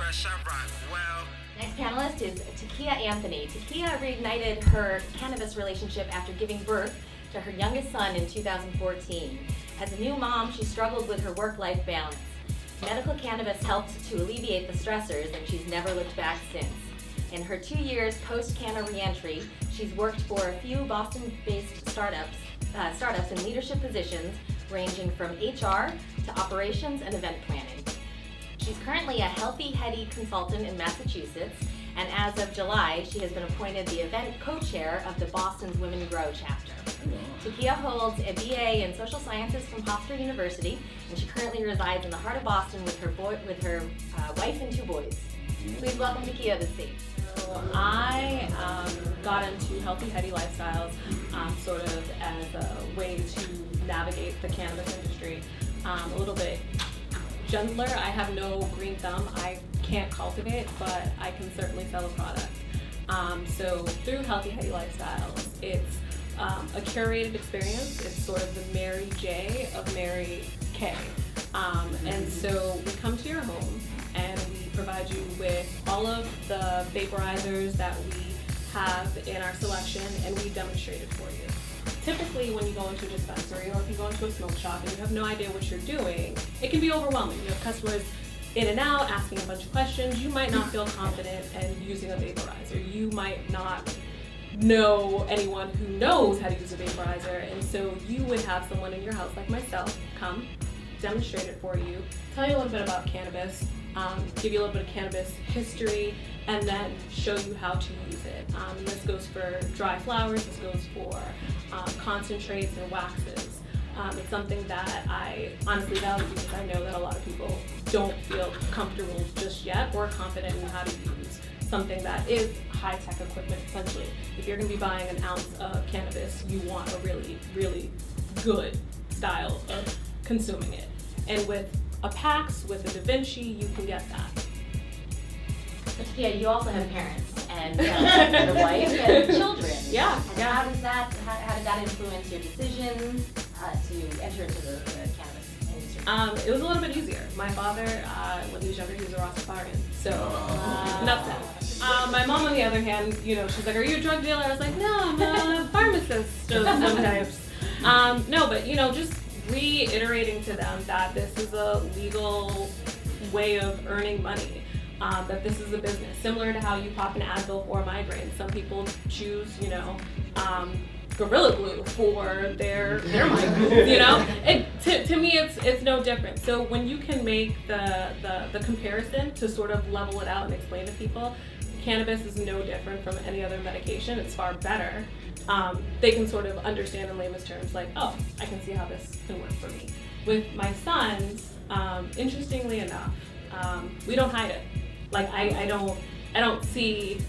fresh, I rock well. Next panelist is Takiya Anthony. Takiya reignited her cannabis relationship after giving birth to her youngest son in 2014. As a new mom, she struggled with her work-life balance. Medical cannabis helped to alleviate the stressors, and she's never looked back since. In her 2 years post-canna-reentry, she's worked for a few Boston-based startups in leadership positions ranging from HR to operations and event planning. She's currently a Healthy Headie consultant in Massachusetts, and as of July, she has been appointed the event co-chair of the Boston's Women Grow chapter. Takiya holds a BA in social sciences from Hofstra University, and she currently resides in the heart of Boston with her wife and 2 boys. Please welcome Takiya to the stage. I got into Healthy Headie lifestyles sort of as a way to navigate the cannabis industry a little bit gentler. I have no green thumb. I can't cultivate, but I can certainly sell a product. So through Healthy Headie lifestyles, it's a curated experience. It's sort of the Mary J of Mary K. And so we come to your home and we provide you with all of the vaporizers that we have in our selection, and we demonstrate it for you. Typically, when you go into a dispensary or if you go into a smoke shop and you have no idea what you're doing, it can be overwhelming. You have customers in and out asking a bunch of questions. You might not feel confident in using a vaporizer. You might not know anyone who knows how to use a vaporizer, and so you would have someone in your house like myself come, demonstrate it for you, tell you a little bit about cannabis, give you a little bit of cannabis history, and then show you how to use it. And this goes for dry flowers, this goes for concentrates and waxes. It's something that I honestly value because I know that a lot of people don't feel comfortable just yet or confident in how to use something that is high-tech equipment, essentially. If you're going to be buying an ounce of cannabis, you want a really, really good style of consuming it. And with a PAX, with a Da Vinci, you can get that. Yeah, you also have parents and a wife and children. Yeah. And how did that influence your decision to enter into the cannabis industry? It was a little bit easier. My father, when he was younger, he was a Rastafarian. So, enough said. My mom, on the other hand, she's like, "Are you a drug dealer?" I was like, "No, I'm a pharmacist of some types." No, but just reiterating to them that this is a legal way of earning money. That this is a business, similar to how you pop an Advil for a migraine. Some people choose, Gorilla Glue for their migraine. To me, it's no different. So when you can make the comparison to sort of level it out and explain to people, cannabis is no different from any other medication. It's far better. They can sort of understand in layman's terms, like, oh, I can see how this can work for me. With my sons, interestingly enough, we don't hide it. Like I don't see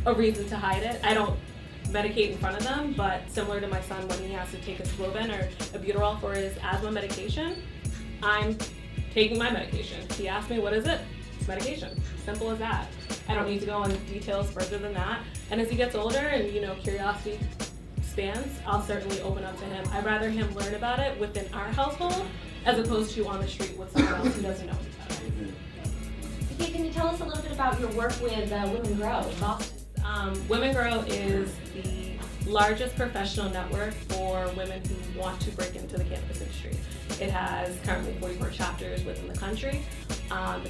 a reason to hide it. I don't medicate in front of them, but similar to my son when he has to take a Flovin or a Buterol for his asthma medication, I'm taking my medication. He asked me, what is it? It's medication. Simple as that. I don't need to go into details further than that. And as he gets older and curiosity expands, I'll certainly open up to him. I'd rather him learn about it within our household as opposed to on the street with someone else who doesn't know about it. Okay, can you tell us a little bit about your work with Women Grow in Boston? Women Grow is the largest professional network for women who want to break into the cannabis industry. It has currently 44 chapters within the country, and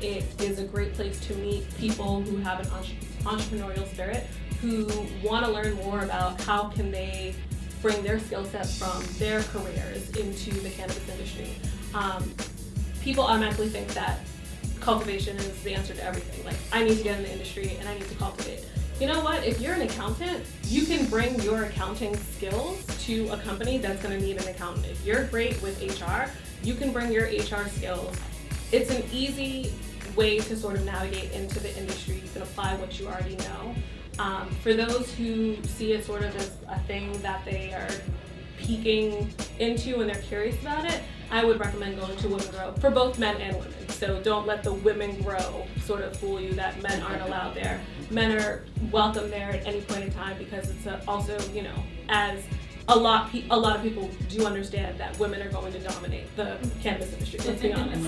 it is a great place to meet people who have an entrepreneurial spirit, who want to learn more about how can they bring their skill sets from their careers into the cannabis industry. People automatically think that cultivation is the answer to everything. Like, I need to get in the industry and I need to cultivate. You know what? If you're an accountant, you can bring your accounting skills to a company that's going to need an accountant. If you're great with HR, you can bring your HR skills. It's an easy way to sort of navigate into the industry. You can apply what you already know. For those who see it sort of as a thing that they are peeking into and they're curious about it, I would recommend going to Women Grow for both men and women. So don't let the Women Grow sort of fool you that men aren't allowed there. Men are welcome there at any point in time because it's also, as a lot of people do understand that women are going to dominate the cannabis industry. Let's be honest.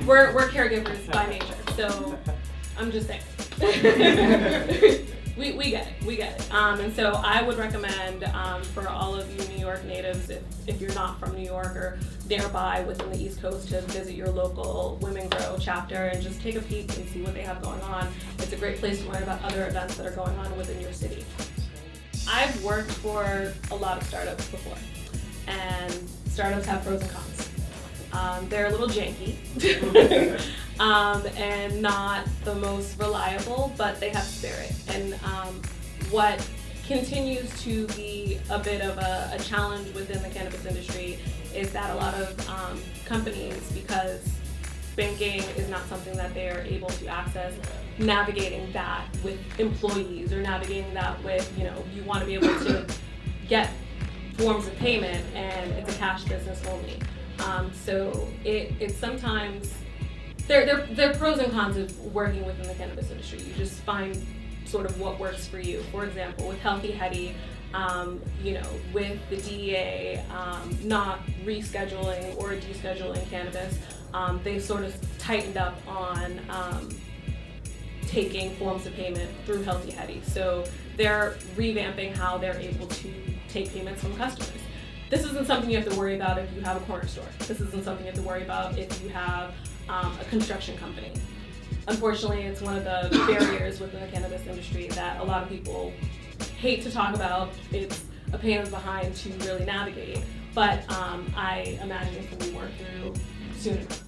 We're caregivers by nature. So I'm just saying. we get it. And so I would recommend for all of you New York natives, if you're not from New York or nearby within the East Coast, to visit your local Women Grow chapter and just take a peek and see what they have going on. It's a great place to learn about other events that are going on within your city. I've worked for a lot of startups before, and startups have pros and cons. They're a little janky and not the most reliable, but they have spirit. And what continues to be a bit of a challenge within the cannabis industry is that a lot of companies, because banking is not something that they are able to access, navigating that with employees or navigating that with, you want to be able to get forms of payment, and it's a cash business only. So it's sometimes, there are pros and cons of working within the cannabis industry. You just find sort of what works for you. For example, with Healthy Headie, with the DEA not rescheduling or descheduling cannabis, they've sort of tightened up on taking forms of payment through Healthy Headie. So they're revamping how they're able to take payments from customers. This isn't something you have to worry about if you have a corner store. This isn't something you have to worry about if you have a construction company. Unfortunately, it's one of the barriers within the cannabis industry that a lot of people hate to talk about. It's a pain in the behind to really navigate, but I imagine it can be worked through soon enough.